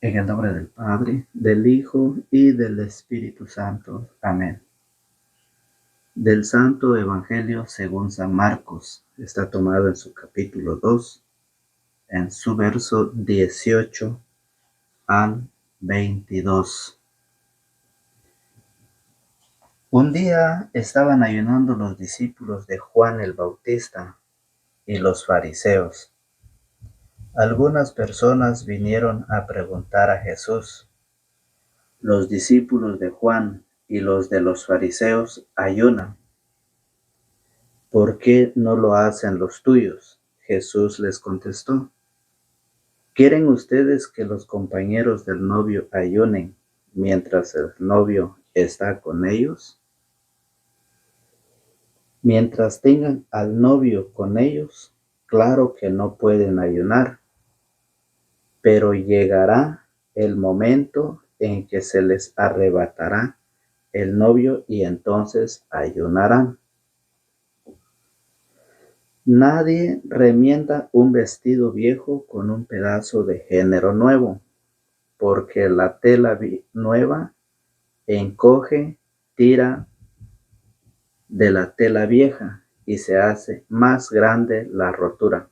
En el nombre del Padre, del Hijo y del Espíritu Santo. Amén. Del Santo Evangelio según San Marcos. Está tomado en su capítulo 2, en su verso 18 al 22. Un día estaban ayunando los discípulos de Juan el Bautista y los fariseos. Algunas personas vinieron a preguntar a Jesús: los discípulos de Juan y los de los fariseos ayunan, ¿por qué no lo hacen los tuyos? Jesús les contestó: ¿quieren ustedes que los compañeros del novio ayunen mientras el novio está con ellos? Mientras tengan al novio con ellos, claro que no pueden ayunar, pero llegará el momento en que se les arrebatará el novio y entonces ayunarán. Nadie remienda un vestido viejo con un pedazo de género nuevo, porque la tela nueva encoge, tira de la tela vieja y se hace más grande la rotura.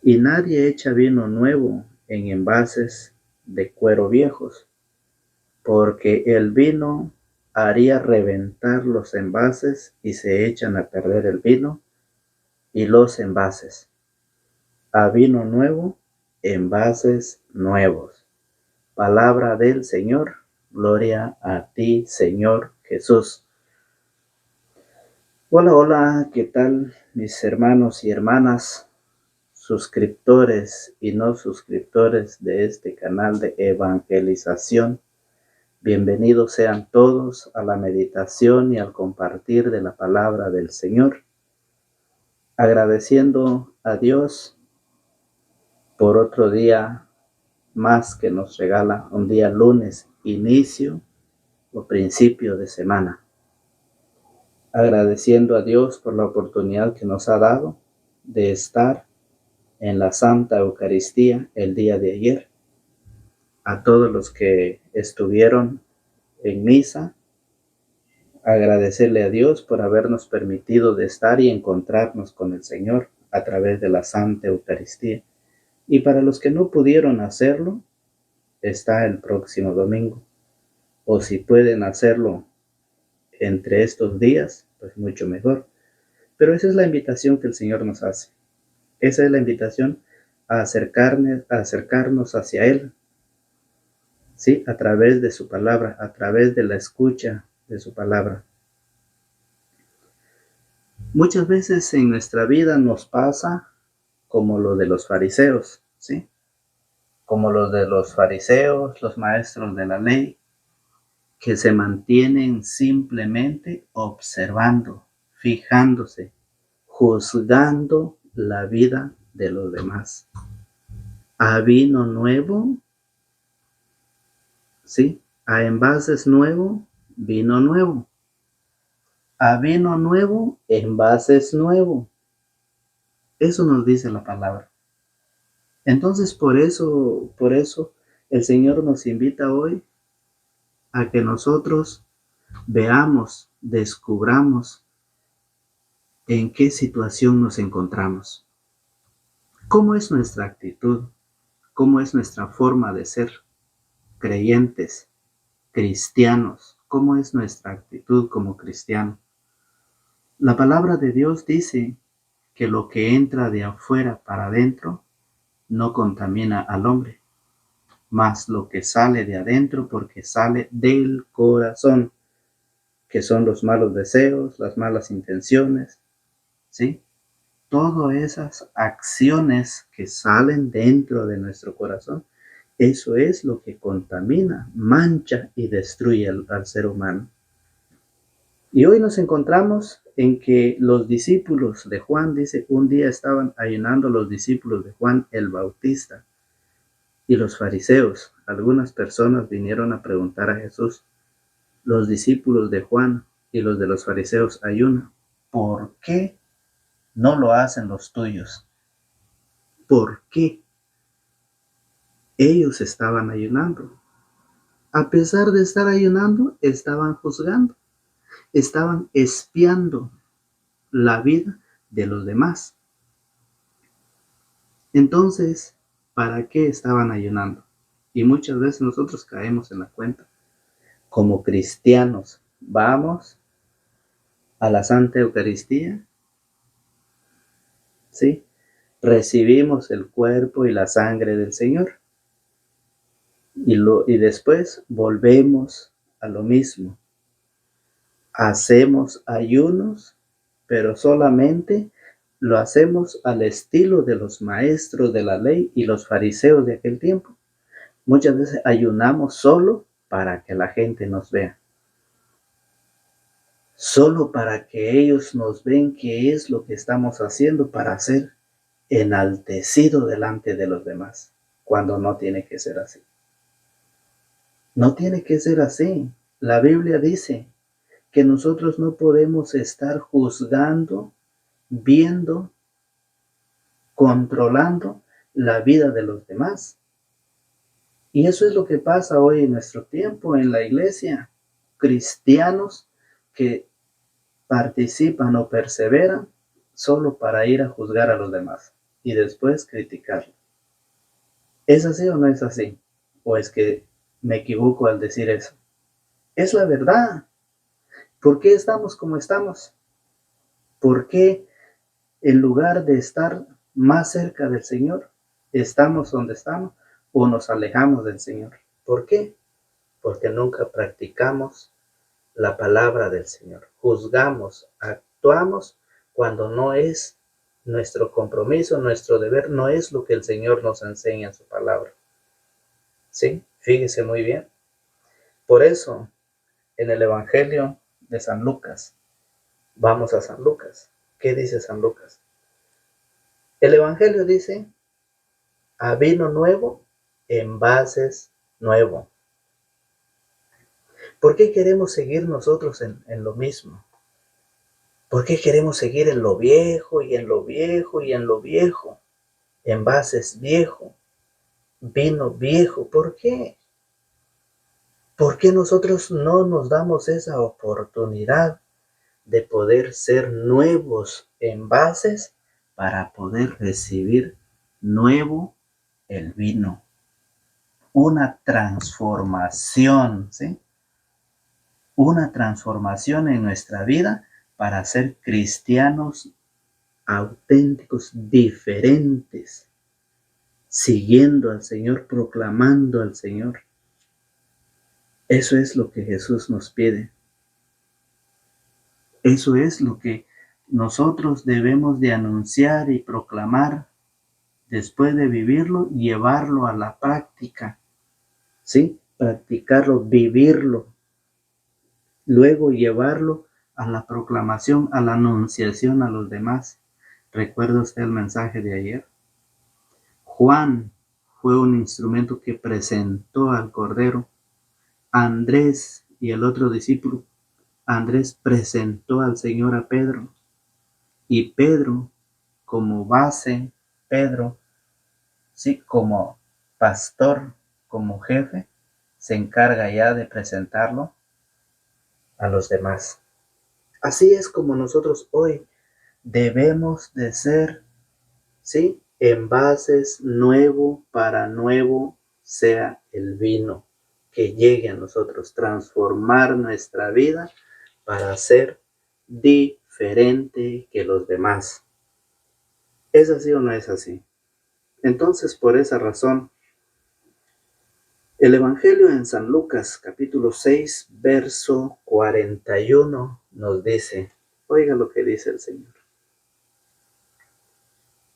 Y nadie echa vino nuevo en envases de cuero viejos, porque el vino haría reventar los envases y se echan a perder el vino y los envases. A vino nuevo, envases nuevos. Palabra del Señor. Gloria a ti, Señor Jesús. Hola, hola, ¿qué tal mis hermanos y hermanas, suscriptores y no suscriptores de este canal de evangelización? Bienvenidos sean todos a la meditación y al compartir de la palabra del Señor, agradeciendo a Dios por otro día más que nos regala, un día lunes, inicio o principio de semana. Agradeciendo a Dios por la oportunidad que nos ha dado de estar en la Santa Eucaristía el día de ayer. A todos los que estuvieron en misa, agradecerle a Dios por habernos permitido de estar y encontrarnos con el Señor a través de la Santa Eucaristía. Y para los que no pudieron hacerlo, está el próximo domingo. O si pueden hacerlo entre estos días, pues mucho mejor. Pero esa es la invitación que el Señor nos hace. Esa es la invitación a acercarnos hacia Él, ¿sí? A través de su palabra, a través de la escucha de su palabra. Muchas veces en nuestra vida nos pasa como lo de los fariseos, ¿sí? Como los de los fariseos, los maestros de la ley, que se mantienen simplemente observando, fijándose, juzgando la vida de los demás. A vino nuevo, ¿sí? A envases nuevo, vino nuevo. A vino nuevo, envases nuevo. Eso nos dice la palabra. Entonces, por eso el Señor nos invita hoy a que nosotros veamos, descubramos en qué situación nos encontramos. ¿Cómo es nuestra actitud? ¿Cómo es nuestra forma de ser creyentes, cristianos? ¿Cómo es nuestra actitud como cristiano? La palabra de Dios dice que lo que entra de afuera para adentro no contamina al hombre, mas lo que sale de adentro, porque sale del corazón, que son los malos deseos, las malas intenciones, ¿sí? Todas esas acciones que salen dentro de nuestro corazón, eso es lo que contamina, mancha y destruye al ser humano. Y hoy nos encontramos en que los discípulos de Juan, dice, un día estaban ayunando los discípulos de Juan el Bautista y los fariseos. Algunas personas vinieron a preguntar a Jesús: los discípulos de Juan y los de los fariseos ayunan, ¿por qué no lo hacen los tuyos? ¿Por qué? Ellos estaban ayunando. A pesar de estar ayunando, estaban juzgando, estaban espiando la vida de los demás. Entonces, ¿para qué estaban ayunando? Y muchas veces nosotros caemos en la cuenta. Como cristianos, vamos a la Santa Eucaristía, ¿sí? Recibimos el cuerpo y la sangre del Señor. Y después volvemos a lo mismo. Hacemos ayunos, pero solamente lo hacemos al estilo de los maestros de la ley y los fariseos de aquel tiempo. Muchas veces ayunamos solo para que la gente nos vea. Solo para que ellos nos vean qué es lo que estamos haciendo para ser enaltecido delante de los demás, cuando no tiene que ser así. No tiene que ser así. La Biblia dice que nosotros no podemos estar juzgando, viendo, controlando la vida de los demás. Y eso es lo que pasa hoy en nuestro tiempo en la iglesia. Cristianos que participan o perseveran solo para ir a juzgar a los demás y después criticarlos. ¿Es así o no es así? ¿O es que me equivoco al decir eso? Es la verdad. ¿Por qué estamos como estamos? ¿Por qué en lugar de estar más cerca del Señor, estamos donde estamos o nos alejamos del Señor? ¿Por qué? Porque nunca practicamos la palabra del Señor. Juzgamos, actuamos cuando no es nuestro compromiso, nuestro deber, no es lo que el Señor nos enseña en su palabra. ¿Sí? Fíjese muy bien. Por eso, en el Evangelio de San Lucas, vamos a San Lucas. ¿Qué dice San Lucas? El Evangelio dice, a vino nuevo, envases nuevo. ¿Por qué queremos seguir nosotros en lo mismo? ¿Por qué queremos seguir en lo viejo y en lo viejo y en lo viejo? Envases viejo, vino viejo. ¿Por qué? ¿Por qué nosotros no nos damos esa oportunidad de poder ser nuevos envases para poder recibir nuevo el vino? Una transformación, ¿sí? Una transformación en nuestra vida para ser cristianos auténticos, diferentes, siguiendo al Señor, proclamando al Señor. Eso es lo que Jesús nos pide. Eso es lo que nosotros debemos de anunciar y proclamar después de vivirlo, llevarlo a la práctica, ¿sí? Practicarlo, vivirlo, luego llevarlo a la proclamación, a la anunciación a los demás. ¿Recuerda usted el mensaje de ayer? Juan fue un instrumento que presentó al Cordero. Andrés y el otro discípulo, Andrés presentó al Señor a Pedro. Y Pedro, como base, Pedro, sí, como pastor, como jefe, se encarga ya de presentarlo a los demás. Así es como nosotros hoy debemos de ser, ¿sí? Envases nuevo para nuevo sea el vino que llegue a nosotros, transformar nuestra vida para ser diferente que los demás. ¿Es así o no es así? Entonces, por esa razón, el Evangelio en San Lucas, capítulo 6, verso 41, nos dice, oiga lo que dice el Señor.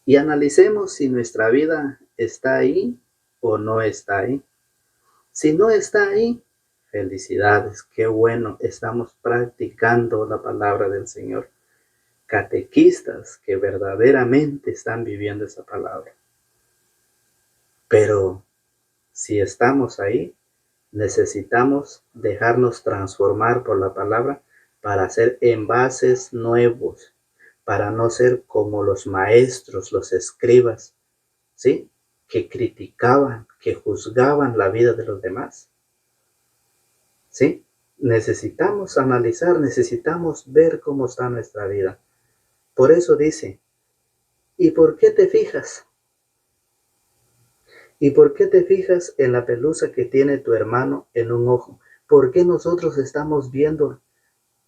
Y analicemos si nuestra vida está ahí o no está ahí. Si no está ahí, felicidades, qué bueno, estamos practicando la palabra del Señor. Catequistas que verdaderamente están viviendo esa palabra. Pero si estamos ahí, necesitamos dejarnos transformar por la palabra para hacer envases nuevos, para no ser como los maestros, los escribas, ¿sí? que criticaban, que juzgaban la vida de los demás. ¿Sí? Necesitamos analizar, necesitamos ver cómo está nuestra vida. Por eso dice, ¿y por qué te fijas? ¿Y por qué te fijas en la pelusa que tiene tu hermano en un ojo? ¿Por qué nosotros estamos viendo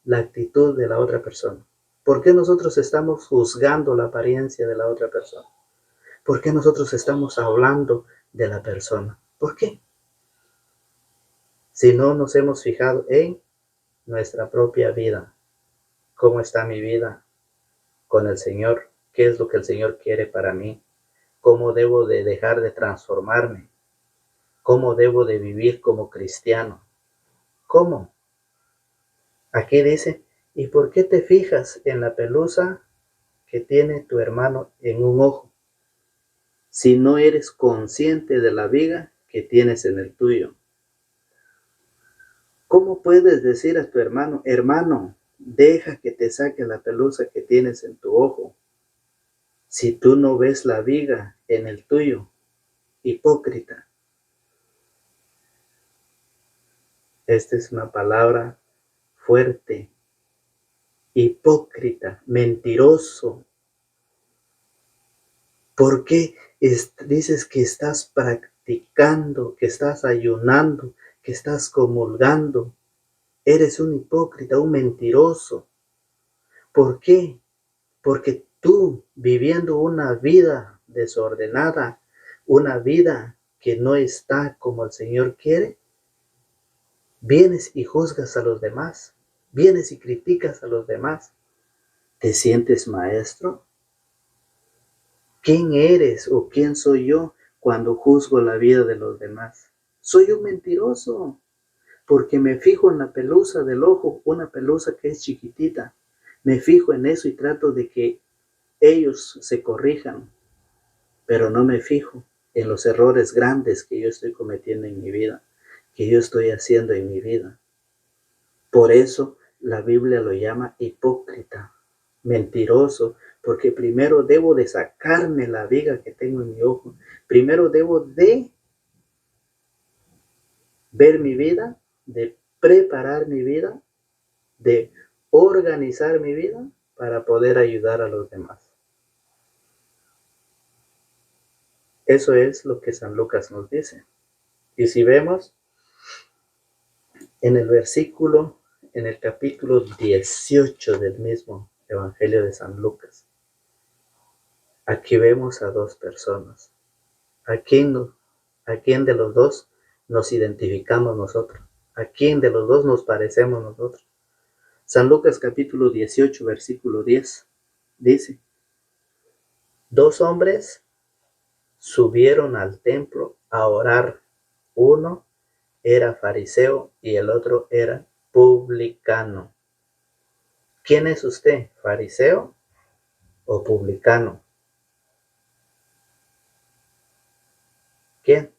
la actitud de la otra persona? ¿Por qué nosotros estamos juzgando la apariencia de la otra persona? ¿Por qué nosotros estamos hablando de la persona? ¿Por qué? Si no nos hemos fijado en nuestra propia vida. ¿Cómo está mi vida con el Señor? ¿Qué es lo que el Señor quiere para mí? ¿Cómo debo de dejar de transformarme? ¿Cómo debo de vivir como cristiano? ¿Cómo? Aquí dice, ¿y por qué te fijas en la pelusa que tiene tu hermano en un ojo, si no eres consciente de la viga que tienes en el tuyo? ¿Cómo puedes decir a tu hermano, hermano, deja que te saque la pelusa que tienes en tu ojo, si tú no ves la viga en el tuyo? Hipócrita. Esta es una palabra fuerte. Hipócrita, mentiroso. ¿Por qué dices que estás practicando, que estás ayunando, que estás comulgando? Eres un hipócrita, un mentiroso. ¿Por qué? Porque tú, viviendo una vida desordenada, una vida que no está como el Señor quiere, vienes y juzgas a los demás, vienes y criticas a los demás. ¿Te sientes maestro? ¿Quién eres o quién soy yo cuando juzgo la vida de los demás? Soy un mentiroso, porque me fijo en la pelusa del ojo, una pelusa que es chiquitita. Me fijo en eso y trato de que ellos se corrijan, pero no me fijo en los errores grandes que yo estoy cometiendo en mi vida, que yo estoy haciendo en mi vida. Por eso la Biblia lo llama hipócrita, mentiroso, porque primero debo de sacarme la viga que tengo en mi ojo. Primero debo de ver mi vida, de preparar mi vida, de organizar mi vida para poder ayudar a los demás. Eso es lo que San Lucas nos dice. Y si vemos en el versículo, en el capítulo 18 del mismo Evangelio de San Lucas, aquí vemos a dos personas. ¿A quién de los dos nos identificamos nosotros? ¿A quién de los dos nos parecemos nosotros? San Lucas capítulo 18, versículo 10, dice, dos hombres subieron al templo a orar. Uno era fariseo y el otro era publicano. ¿Quién es usted, fariseo o publicano? ¿Quién?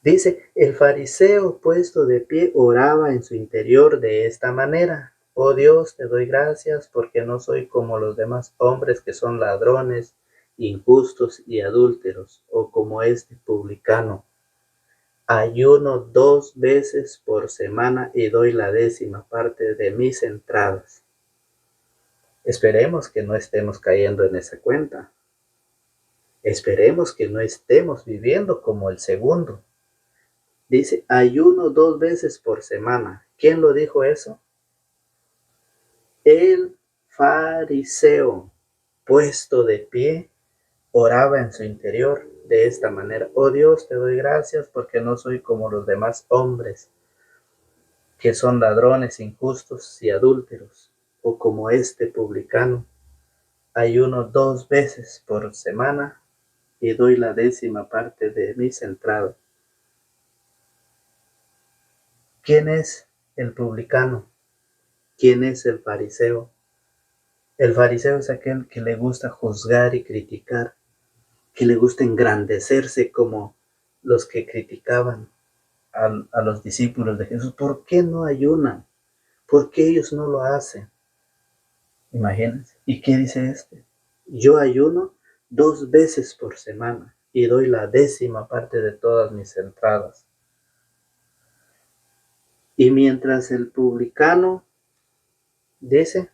Dice, el fariseo puesto de pie oraba en su interior de esta manera: oh Dios, te doy gracias porque no soy como los demás hombres que son ladrones, injustos y adúlteros, o como este publicano. Ayuno 2 veces por semana y doy la 10ª parte de mis entradas. Esperemos que no estemos cayendo en esa cuenta. Esperemos que no estemos viviendo como el segundo. Dice, ayuno 2 veces por semana. ¿Quién lo dijo eso? El fariseo, puesto de pie, oraba en su interior de esta manera: oh Dios, te doy gracias porque no soy como los demás hombres que son ladrones, injustos y adúlteros, o como este publicano. Ayuno 2 veces por semana y doy la 10ª parte de mis entradas. ¿Quién es el publicano? ¿Quién es el fariseo? El fariseo es aquel que le gusta juzgar y criticar, que le gusta engrandecerse como los que criticaban a los discípulos de Jesús. ¿Por qué no ayunan? ¿Por qué ellos no lo hacen? Imagínense. ¿Y qué dice este? Yo ayuno 2 veces por semana. y doy la 10ª parte de todas mis entradas. Y mientras el publicano dice,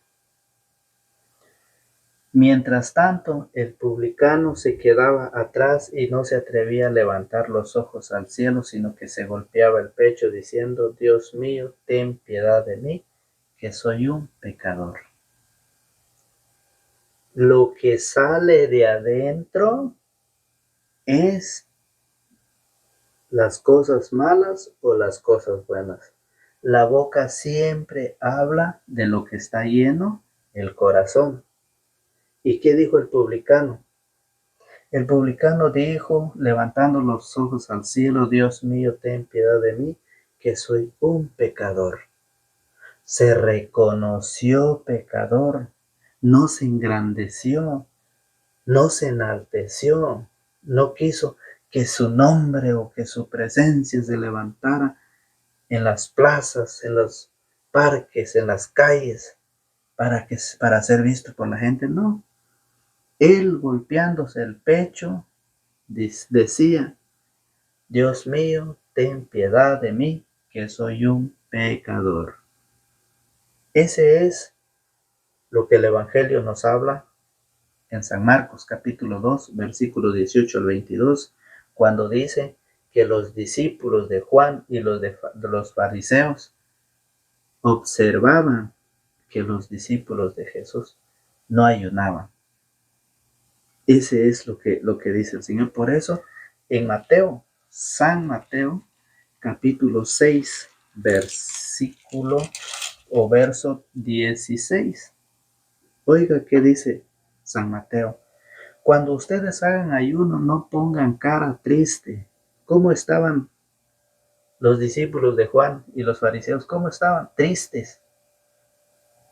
mientras tanto, el publicano se quedaba atrás y no se atrevía a levantar los ojos al cielo, sino que se golpeaba el pecho diciendo, Dios mío, ten piedad de mí, que soy un pecador. Lo que sale de adentro es las cosas malas o las cosas buenas. La boca siempre habla de lo que está lleno el corazón. ¿Y qué dijo el publicano? El publicano dijo, levantando los ojos al cielo, Dios mío, ten piedad de mí, que soy un pecador. Se reconoció pecador, no se engrandeció, no se enalteció, no quiso que su nombre o que su presencia se levantara en las plazas, en los parques, en las calles, para ser visto por la gente, no. Él, golpeándose el pecho, decía, Dios mío, ten piedad de mí, que soy un pecador. Ese es lo que el Evangelio nos habla en San Marcos capítulo 2, versículos 18 al 22, cuando dice que los discípulos de Juan y los fariseos observaban que los discípulos de Jesús no ayunaban. Ese es lo que dice el Señor. Por eso, en Mateo, San Mateo, capítulo 6, versículo o verso 16. Oiga qué dice San Mateo. Cuando ustedes hagan ayuno, no pongan cara triste. ¿Cómo estaban los discípulos de Juan y los fariseos? ¿Cómo estaban? Tristes.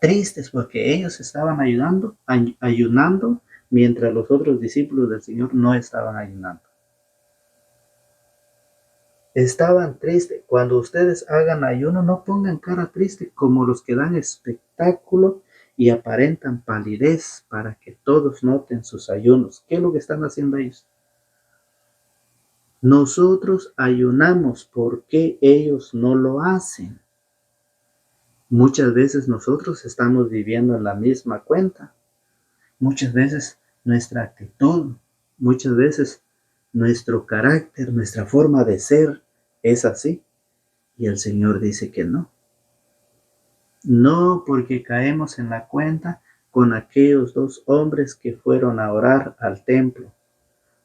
Tristes porque ellos estaban ayunando, mientras los otros discípulos del Señor no estaban ayunando. Estaban tristes. Cuando ustedes hagan ayuno, no pongan cara triste como los que dan espectáculo y aparentan palidez para que todos noten sus ayunos. ¿Qué es lo que están haciendo ellos? Nosotros ayunamos, ¿por qué ellos no lo hacen? Muchas veces nosotros estamos viviendo en la misma cuenta. Muchas veces nuestra actitud, muchas veces nuestro carácter, nuestra forma de ser es así. Y el Señor dice que no. No, porque caemos en la cuenta con aquellos 2 hombres que fueron a orar al templo.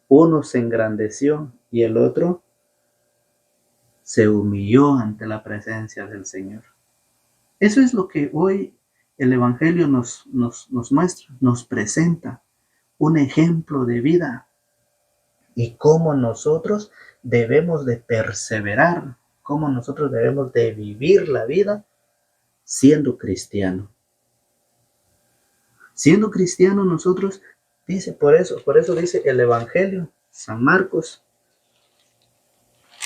Uno se engrandeció y el otro se humilló ante la presencia del Señor. Eso es lo que hoy el Evangelio nos muestra, nos presenta un ejemplo de vida y cómo nosotros debemos de perseverar, cómo nosotros debemos de vivir la vida siendo cristiano. Siendo cristiano nosotros, dice, por eso dice el Evangelio, San Marcos,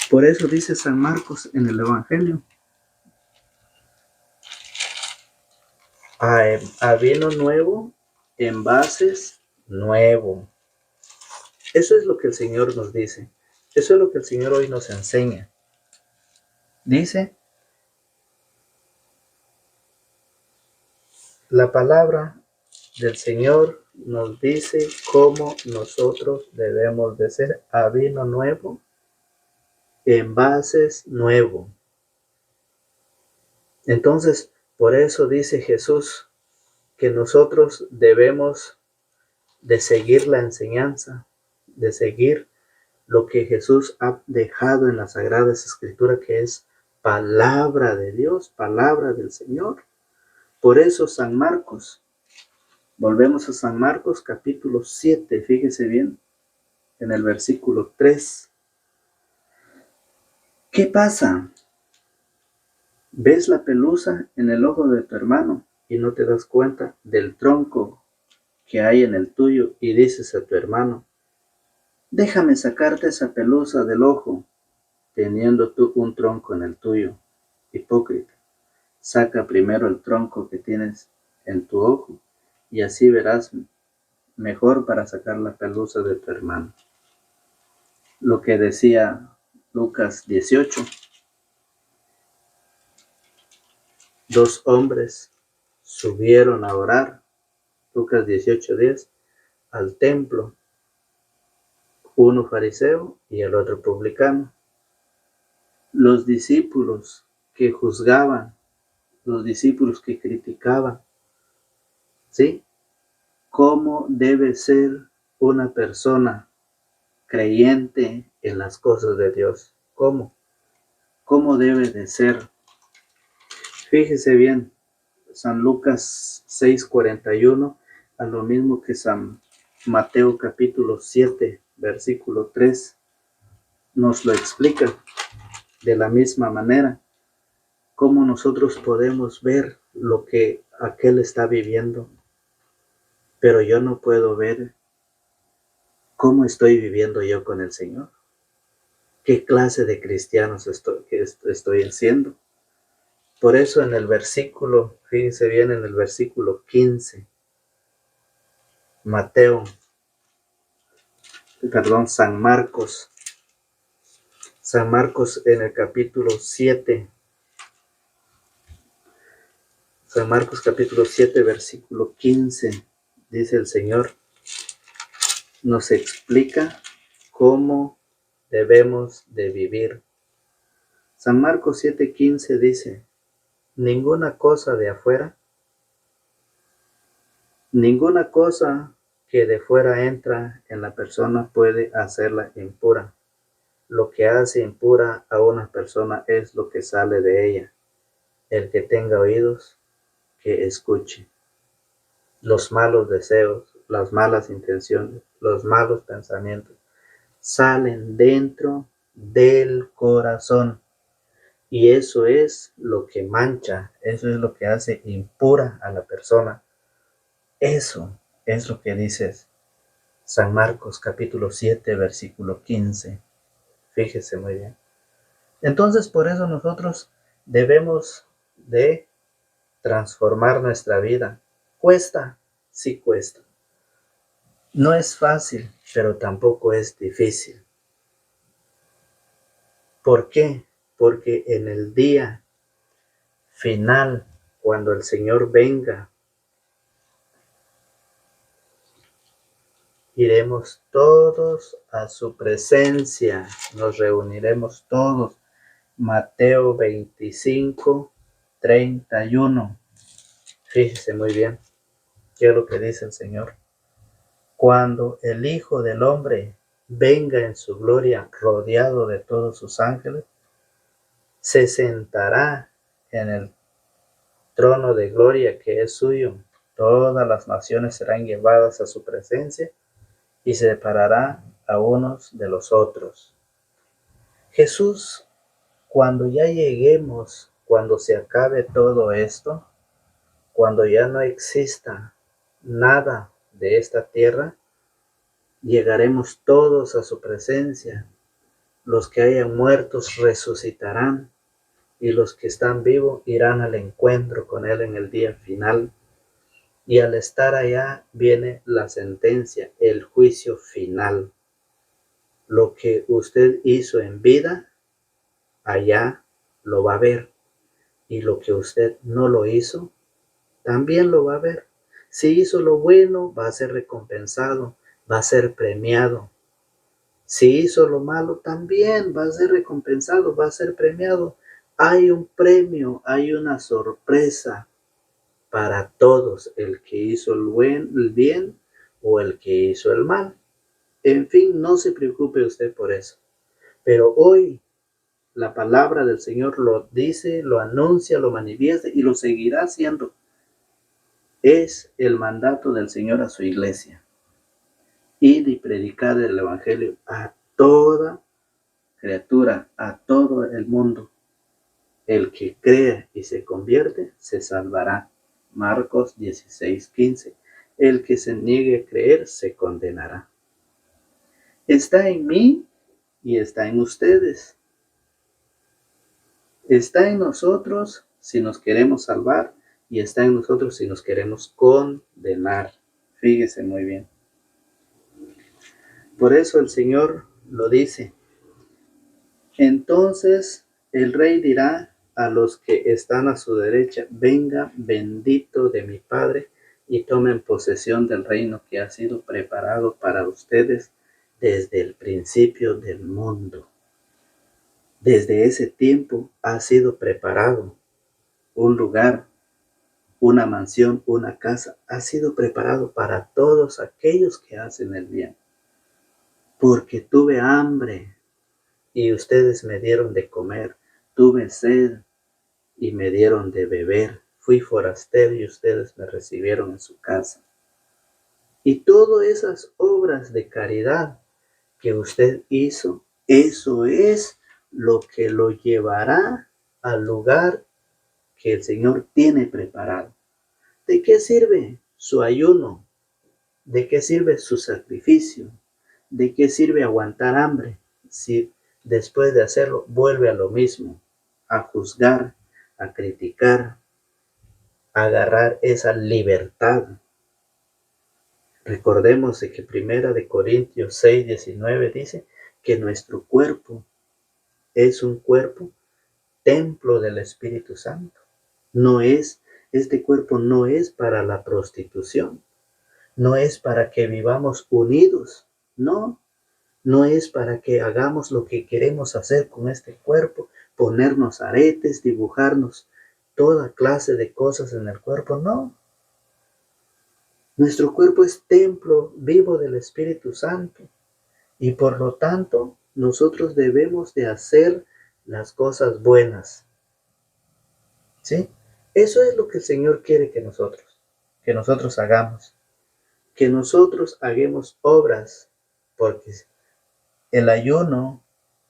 por eso dice San Marcos en el Evangelio, a vino nuevo, envases nuevo. Eso es lo que el Señor nos dice. Eso es lo que el Señor hoy nos enseña. Dice, la palabra del Señor nos dice cómo nosotros debemos de ser a vino nuevo, envases nuevo. Entonces, por eso dice Jesús que nosotros debemos de seguir la enseñanza, de seguir lo que Jesús ha dejado en las Sagradas Escrituras, que es palabra de Dios, palabra del Señor. Por eso San Marcos, volvemos a San Marcos capítulo 7, fíjese bien, en el versículo 3. ¿Qué pasa? ¿Ves la pelusa en el ojo de tu hermano y no te das cuenta del tronco que hay en el tuyo y dices a tu hermano, déjame sacarte esa pelusa del ojo, teniendo tú un tronco en el tuyo? Hipócrita, saca primero el tronco que tienes en tu ojo y así verás mejor para sacar la pelusa de tu hermano. lo que decía Lucas 18. 2 hombres subieron a orar, Lucas 18:10, al templo, uno fariseo y el otro publicano. Los discípulos que juzgaban, los discípulos que criticaban, ¿sí? ¿Cómo debe ser una persona creyente en las cosas de Dios? ¿Cómo? ¿Cómo debe de ser? Fíjese bien, San Lucas 6:41, a lo mismo que San Mateo capítulo 7, versículo 3, nos lo explica de la misma manera. Cómo nosotros podemos ver lo que aquel está viviendo, pero yo no puedo ver cómo estoy viviendo yo con el Señor. ¿Qué clase de cristianos estoy haciendo? Por eso en el versículo, fíjense bien, en el versículo 15, San Marcos en el capítulo 7, San Marcos capítulo 7, versículo 15, dice el Señor, nos explica cómo debemos de vivir. San Marcos 7:15 dice, ninguna cosa que de fuera entra en la persona puede hacerla impura. Lo que hace impura a una persona es lo que sale de ella. El que tenga oídos, que escuche. Los malos deseos, las malas intenciones, los malos pensamientos salen dentro del corazón. Y eso es lo que mancha, eso es lo que hace impura a la persona. Eso es lo que dice San Marcos capítulo 7, versículo 15. Fíjese muy bien. Entonces, por eso nosotros debemos de transformar nuestra vida. ¿Cuesta? Sí cuesta. No es fácil, pero tampoco es difícil. ¿Por qué? Porque en el día final, cuando el Señor venga, iremos todos a su presencia, nos reuniremos todos. Mateo 25:31. Fíjese muy bien qué es lo que dice el Señor. Cuando el Hijo del Hombre venga en su gloria rodeado de todos sus ángeles, se sentará en el trono de gloria que es suyo. Todas las naciones serán llevadas a su presencia y separará a unos de los otros. Jesús, cuando ya lleguemos, cuando se acabe todo esto, cuando ya no exista nada de esta tierra, llegaremos todos a su presencia. Los que hayan muertos resucitarán y los que están vivos irán al encuentro con Él en el día final. Y al estar allá viene la sentencia, el juicio final. Lo que usted hizo en vida, allá lo va a ver. Y lo que usted no lo hizo, también lo va a ver. Si hizo lo bueno, va a ser recompensado, va a ser premiado. Si hizo lo malo, también va a ser recompensado, va a ser premiado. Hay un premio, hay una sorpresa para todos, el que hizo el bien o el que hizo el mal. En fin, no se preocupe usted por eso. Pero hoy la palabra del Señor lo dice, lo anuncia, lo manifiesta y lo seguirá haciendo. Es el mandato del Señor a su iglesia. Ir y predicar el Evangelio a toda criatura, a todo el mundo. El que crea y se convierte, se salvará. Marcos 16:15. El que se niegue a creer, se condenará. Está en mí y está en ustedes. Está en nosotros si nos queremos salvar y está en nosotros si nos queremos condenar. Fíjese muy bien. Por eso el Señor lo dice. Entonces el rey dirá a los que están a su derecha: venga, bendito de mi Padre, y tomen posesión del reino que ha sido preparado para ustedes desde el principio del mundo. Desde ese tiempo ha sido preparado un lugar, una mansión, una casa, ha sido preparado para todos aquellos que hacen el bien. Porque tuve hambre y ustedes me dieron de comer, tuve sed y me dieron de beber, fui forastero y ustedes me recibieron en su casa. Y todas esas obras de caridad que usted hizo, eso es lo que lo llevará al lugar que el Señor tiene preparado. ¿De qué sirve su ayuno? ¿De qué sirve su sacrificio? ¿De qué sirve aguantar hambre si después de hacerlo vuelve a lo mismo? A juzgar, a criticar, a agarrar esa libertad. Recordemos de que 1 Corintios 6:19 dice que nuestro cuerpo es un cuerpo templo del Espíritu Santo. Este cuerpo no es para la prostitución, no es para que vivamos unidos, no es para que hagamos lo que queremos hacer con este cuerpo, ponernos aretes, dibujarnos toda clase de cosas en el cuerpo, no. Nuestro cuerpo es templo vivo del Espíritu Santo y por lo tanto nosotros debemos de hacer las cosas buenas, ¿sí? Eso es lo que el Señor quiere que nosotros hagamos, que nosotros hagamos obras, porque el ayuno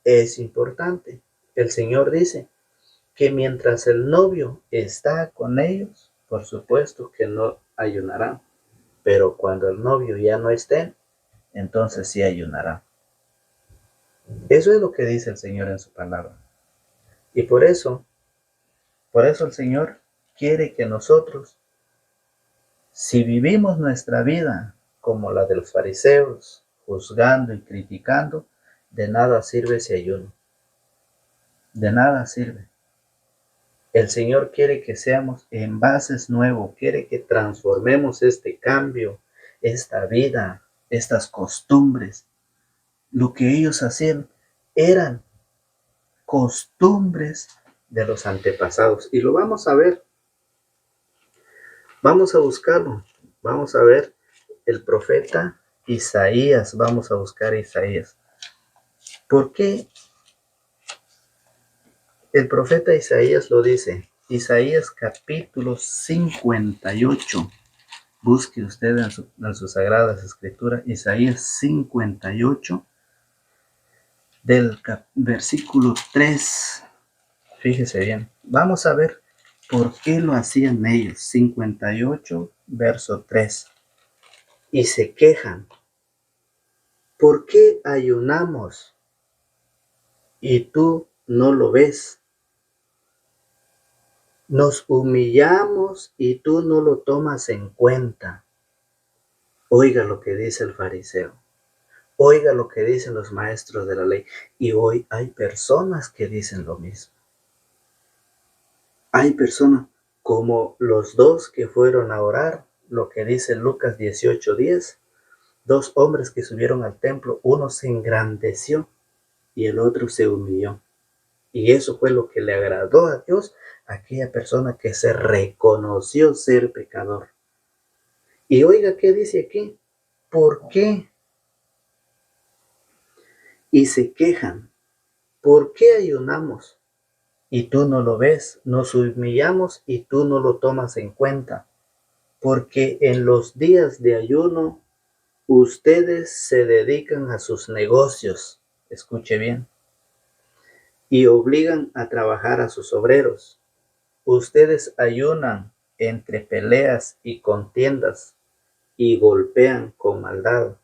es importante. El Señor dice que mientras el novio está con ellos, por supuesto que no ayunarán, pero cuando el novio ya no esté, entonces sí ayunará. Eso es lo que dice el Señor en su palabra. Y por eso el Señor quiere que nosotros, si vivimos nuestra vida como la de los fariseos, juzgando y criticando, de nada sirve ese ayuno. De nada sirve. El Señor quiere que seamos envases nuevos, quiere que transformemos este cambio, esta vida, estas costumbres. Lo que ellos hacían eran costumbres de los antepasados. Y lo vamos a ver. Vamos a buscarlo. Vamos a ver el profeta Isaías. Vamos a buscar a Isaías. ¿Por qué el profeta Isaías lo dice? Isaías capítulo 58. Busque usted en sus sagradas escrituras. Isaías 58 del versículo 3. Fíjese bien. Vamos a ver por qué lo hacían ellos. 58, verso 3. Y se quejan. ¿Por qué ayunamos y tú no lo ves? Nos humillamos y tú no lo tomas en cuenta. Oiga lo que dice el fariseo. Oiga lo que dicen los maestros de la ley. Y hoy hay personas que dicen lo mismo. Hay personas como los dos que fueron a orar, lo que dice Lucas 18:10. Dos hombres que subieron al templo, uno se engrandeció y el otro se humilló. Y eso fue lo que le agradó a Dios, a aquella persona que se reconoció ser pecador. Y oiga, ¿qué dice aquí? ¿Por qué? Y se quejan. ¿Por qué ayunamos y tú no lo ves? Nos humillamos y tú no lo tomas en cuenta. Porque en los días de ayuno, ustedes se dedican a sus negocios. Escuche bien. Y obligan a trabajar a sus obreros. Ustedes ayunan entre peleas y contiendas y golpean con maldad.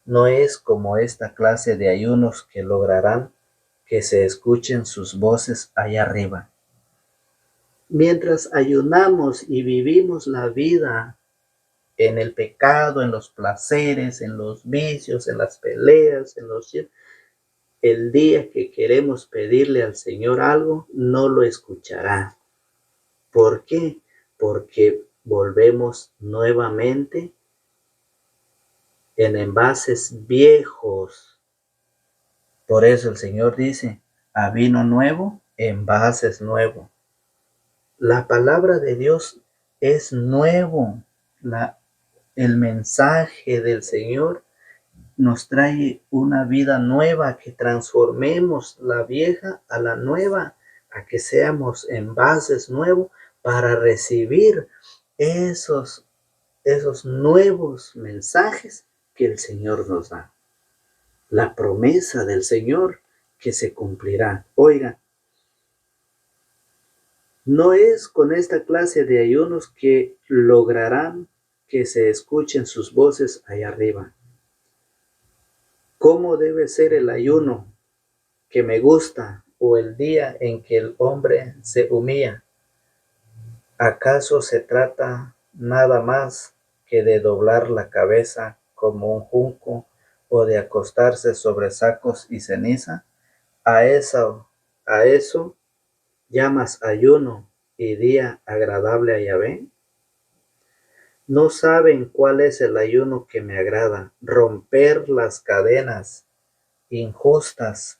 No es como esta clase de ayunos que lograrán que se escuchen sus voces allá arriba. Mientras ayunamos y vivimos la vida en el pecado, en los placeres, en los vicios, en las peleas, el día que queremos pedirle al Señor algo, no lo escuchará. ¿Por qué? Porque volvemos nuevamente en envases viejos. Por eso el Señor dice, a vino nuevo, envases nuevos. La palabra de Dios es nuevo. El mensaje del Señor nos trae una vida nueva, que transformemos la vieja a la nueva, a que seamos envases nuevos para recibir esos nuevos mensajes que el Señor nos da. La promesa del Señor que se cumplirá. Oiga, no es con esta clase de ayunos que lograrán que se escuchen sus voces allá arriba. ¿Cómo debe ser el ayuno que me gusta o el día en que el hombre se humilla? ¿Acaso se trata nada más que de doblar la cabeza como un junco o de acostarse sobre sacos y ceniza? A eso llamas ayuno y día agradable a Yahvé. No saben cuál es el ayuno que me agrada: romper las cadenas injustas,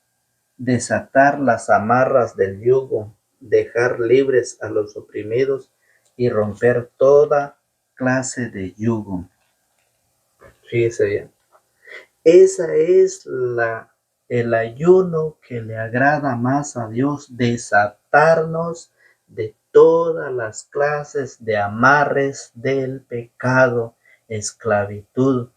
desatar las amarras del yugo, dejar libres a los oprimidos y romper toda clase de yugo. Fíjese bien. Esa es el ayuno que le agrada más a Dios: desatarnos de todas las clases de amarres del pecado, esclavitud,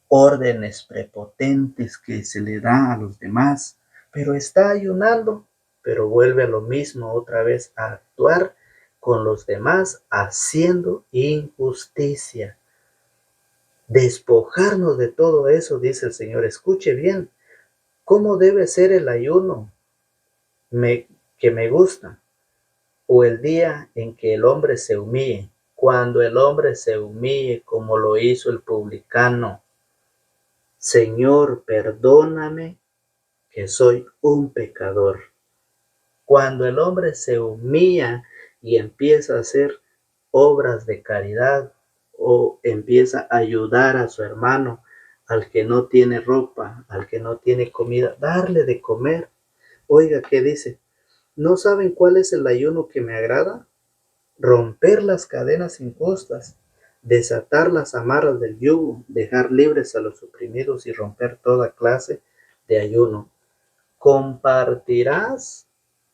órdenes prepotentes que se le da a los demás, pero está ayunando, pero vuelve a lo mismo otra vez, a actuar con los demás haciendo injusticia. Despojarnos de todo eso, dice el Señor. Escuche bien, ¿cómo debe ser el ayuno que me gusta? O el día en que el hombre se humille, cuando el hombre se humille como lo hizo el publicano. Señor, perdóname, que soy un pecador. Cuando el hombre se humilla y empieza a hacer obras de caridad, o empieza a ayudar a su hermano, al que no tiene ropa, al que no tiene comida, darle de comer. Oiga, ¿qué dice? ¿No saben cuál es el ayuno que me agrada? Romper las cadenas injustas, desatar las amarras del yugo, dejar libres a los oprimidos y romper toda clase de ayuno. Compartirás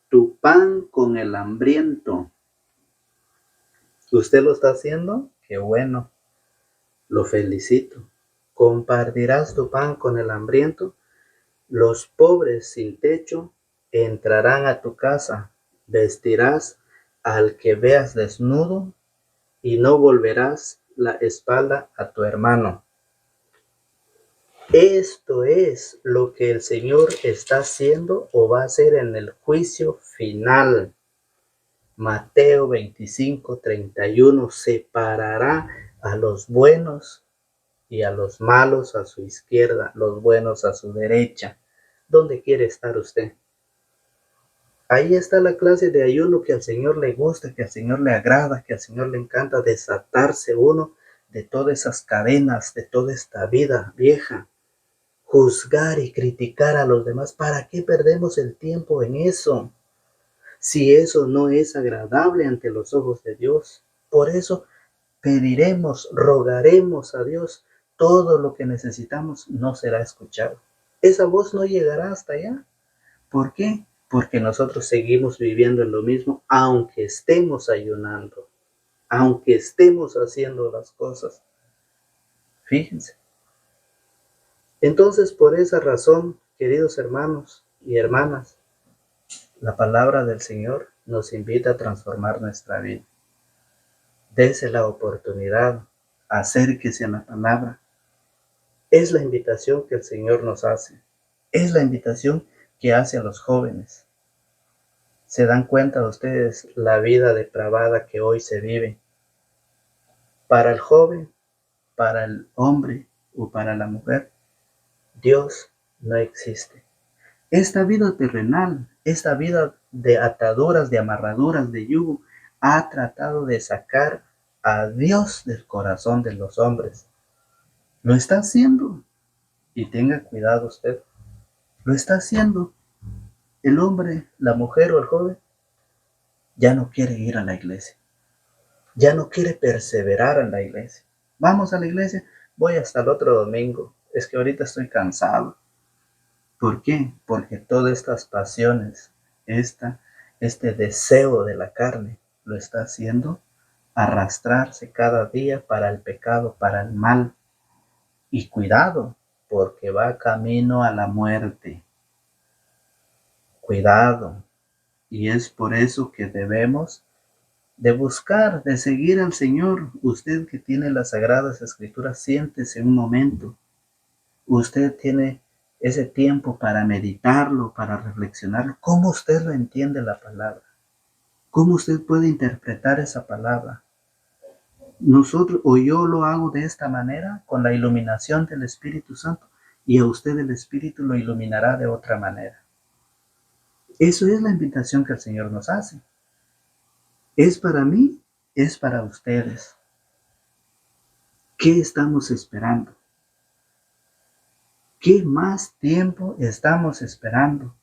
tu pan con el hambriento. ¿Usted lo está haciendo? Qué bueno, lo felicito. Compartirás tu pan con el hambriento. Los pobres sin techo entrarán a tu casa. Vestirás al que veas desnudo y no volverás la espalda a tu hermano. Esto es lo que el Señor está haciendo o va a hacer en el juicio final. Mateo 25:31, separará a los buenos y a los malos a su izquierda, los buenos a su derecha. ¿Dónde quiere estar usted? Ahí está la clase de ayuno que al Señor le gusta, que al Señor le agrada, que al Señor le encanta: desatarse uno de todas esas cadenas, de toda esta vida vieja. Juzgar y criticar a los demás. ¿Para qué perdemos el tiempo en eso? Si eso no es agradable ante los ojos de Dios. Por eso pediremos, rogaremos a Dios todo lo que necesitamos, no será escuchado. Esa voz no llegará hasta allá. ¿Por qué? Porque nosotros seguimos viviendo en lo mismo, aunque estemos ayunando, aunque estemos haciendo las cosas. Fíjense. Entonces, por esa razón, queridos hermanos y hermanas, la palabra del Señor nos invita a transformar nuestra vida. Dese la oportunidad, acérquese a la palabra. Es la invitación que el Señor nos hace. Es la invitación que hace a los jóvenes. ¿Se dan cuenta ustedes la vida depravada que hoy se vive? Para el joven, para el hombre o para la mujer, Dios no existe. Esta vida terrenal, esta vida de ataduras, de amarraduras, de yugo, ha tratado de sacar a Dios del corazón de los hombres. Lo está haciendo. Y tenga cuidado usted. Lo está haciendo. El hombre, la mujer o el joven ya no quiere ir a la iglesia. Ya no quiere perseverar en la iglesia. Vamos a la iglesia, voy hasta el otro domingo. Es que ahorita estoy cansado. ¿Por qué? Porque todas estas pasiones, este deseo de la carne, lo está haciendo arrastrarse cada día para el pecado, para el mal. Y cuidado, porque va camino a la muerte. Cuidado. Y es por eso que debemos de buscar, de seguir al Señor. Usted que tiene las Sagradas Escrituras, siéntese un momento. Usted tiene ese tiempo para meditarlo, para reflexionarlo. ¿Cómo usted lo entiende la palabra? ¿Cómo usted puede interpretar esa palabra? Nosotros o yo lo hago de esta manera, con la iluminación del Espíritu Santo, y a usted el Espíritu lo iluminará de otra manera. Eso es la invitación que el Señor nos hace. Es para mí, es para ustedes. ¿Qué estamos esperando? ¿Qué más tiempo estamos esperando?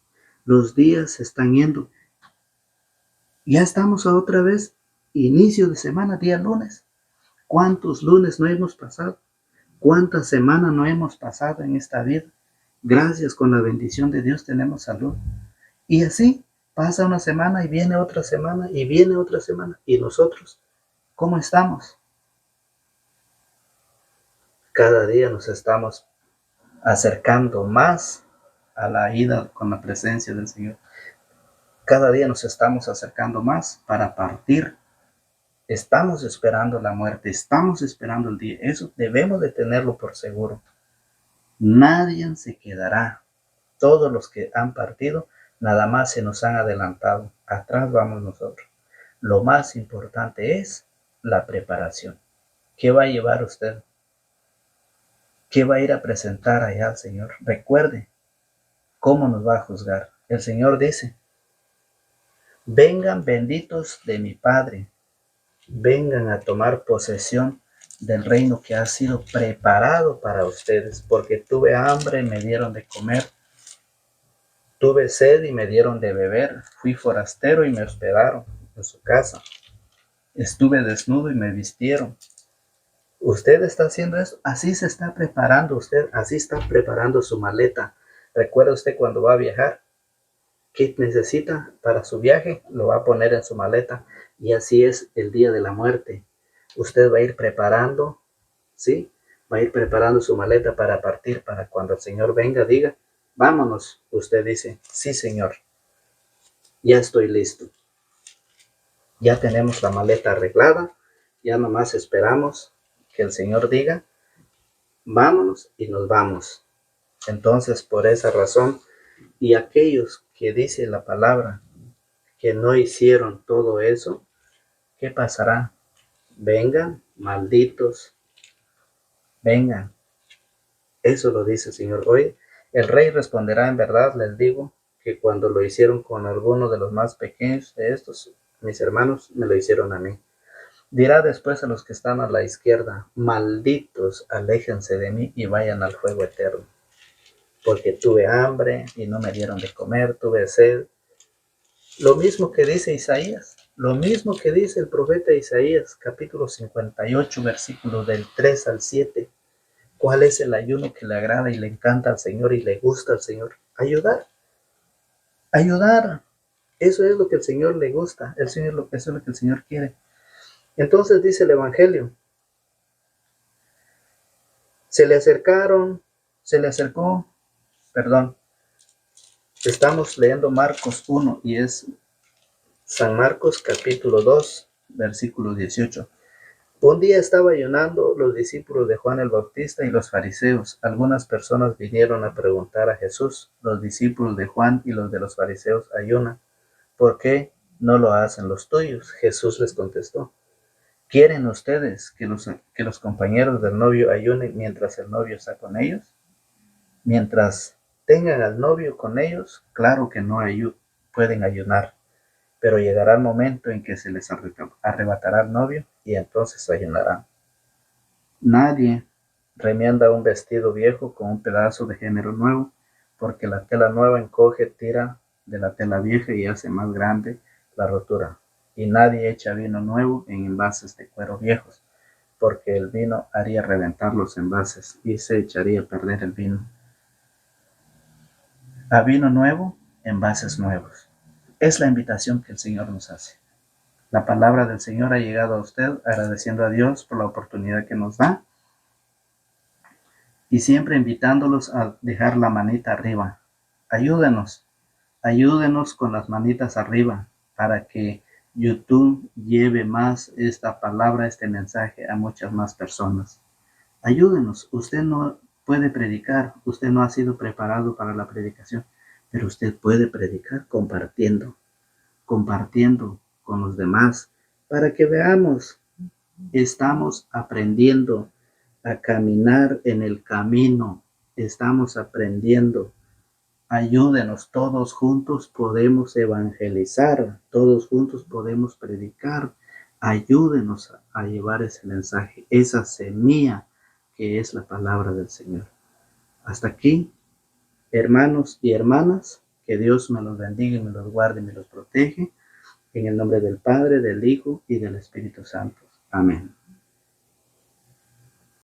Los días se están yendo. Ya estamos otra vez, inicio de semana, día lunes. ¿Cuántos lunes no hemos pasado? ¿Cuántas semanas no hemos pasado en esta vida? Gracias, con la bendición de Dios tenemos salud. Y así pasa una semana y viene otra semana y viene otra semana. ¿Y nosotros cómo estamos? Cada día nos estamos acercando más a la ida con la presencia del Señor. Cada día nos estamos acercando más para partir. Estamos esperando la muerte, estamos esperando el día. Eso debemos de tenerlo por seguro. Nadie se quedará. Todos los que han partido, nada más se nos han adelantado. Atrás vamos nosotros. Lo más importante es la preparación. ¿Qué va a llevar usted? ¿Qué va a ir a presentar allá al Señor? Recuerde, ¿cómo nos va a juzgar? El Señor dice, vengan benditos de mi Padre, vengan a tomar posesión del reino que ha sido preparado para ustedes, porque tuve hambre y me dieron de comer, tuve sed y me dieron de beber, fui forastero y me hospedaron en su casa, estuve desnudo y me vistieron. Usted está haciendo eso, así se está preparando usted, así está preparando su maleta. ¿Recuerda usted cuando va a viajar? ¿Qué necesita para su viaje? Lo va a poner en su maleta. Y así es el día de la muerte. Usted va a ir preparando, ¿sí? Va a ir preparando su maleta para partir, para cuando el Señor venga, diga, vámonos. Usted dice, sí, Señor, ya estoy listo. Ya tenemos la maleta arreglada, ya nomás esperamos que el Señor diga, vámonos y nos vamos. Entonces, por esa razón, y aquellos que dice la palabra que no hicieron todo eso, ¿qué pasará? Vengan, malditos, vengan. Eso lo dice el Señor. Hoy el rey responderá, en verdad les digo, que cuando lo hicieron con alguno de los más pequeños de estos, mis hermanos, me lo hicieron a mí. Dirá después a los que están a la izquierda, malditos, aléjense de mí y vayan al fuego eterno. Porque tuve hambre y no me dieron de comer, tuve sed. Lo mismo que dice Isaías, lo mismo que dice el profeta Isaías, capítulo 58, versículos del 3 al 7. ¿Cuál es el ayuno que le agrada y le encanta al Señor y le gusta al Señor? Ayudar. Ayudar. Eso es lo que el Señor le gusta. Eso es lo que el Señor quiere. Entonces dice el Evangelio. Se le acercó, estamos leyendo Marcos 1 y es San Marcos capítulo 2, versículo 18. Un día estaba ayunando los discípulos de Juan el Bautista y los fariseos. Algunas personas vinieron a preguntar a Jesús, los discípulos de Juan y los de los fariseos ayunan, ¿por qué no lo hacen los tuyos? Jesús les contestó, ¿quieren ustedes que los compañeros del novio ayunen mientras el novio está con ellos? Mientras tengan al novio con ellos, claro que no pueden ayunar, pero llegará el momento en que se les arrebatará el novio y entonces ayunarán. Nadie remienda un vestido viejo con un pedazo de género nuevo, porque la tela nueva encoge, tira de la tela vieja y hace más grande la rotura. Y nadie echa vino nuevo en envases de cuero viejos, porque el vino haría reventar los envases y se echaría a perder el vino. A vino nuevo, envases nuevos. Es la invitación que el Señor nos hace. La palabra del Señor ha llegado a usted, agradeciendo a Dios por la oportunidad que nos da y siempre invitándolos a dejar la manita arriba. Ayúdenos con las manitas arriba para que YouTube lleve más esta palabra, este mensaje a muchas más personas. Ayúdenos. Usted no puede predicar, usted no ha sido preparado para la predicación, pero usted puede predicar compartiendo con los demás, para que veamos, estamos aprendiendo a caminar en el camino, estamos aprendiendo. Ayúdenos, todos juntos podemos evangelizar, todos juntos podemos predicar. Ayúdenos a llevar ese mensaje, esa semilla que es la palabra del Señor. Hasta aquí, hermanos y hermanas, que Dios me los bendiga y me los guarde y me los protege. En el nombre del Padre, del Hijo y del Espíritu Santo. Amén.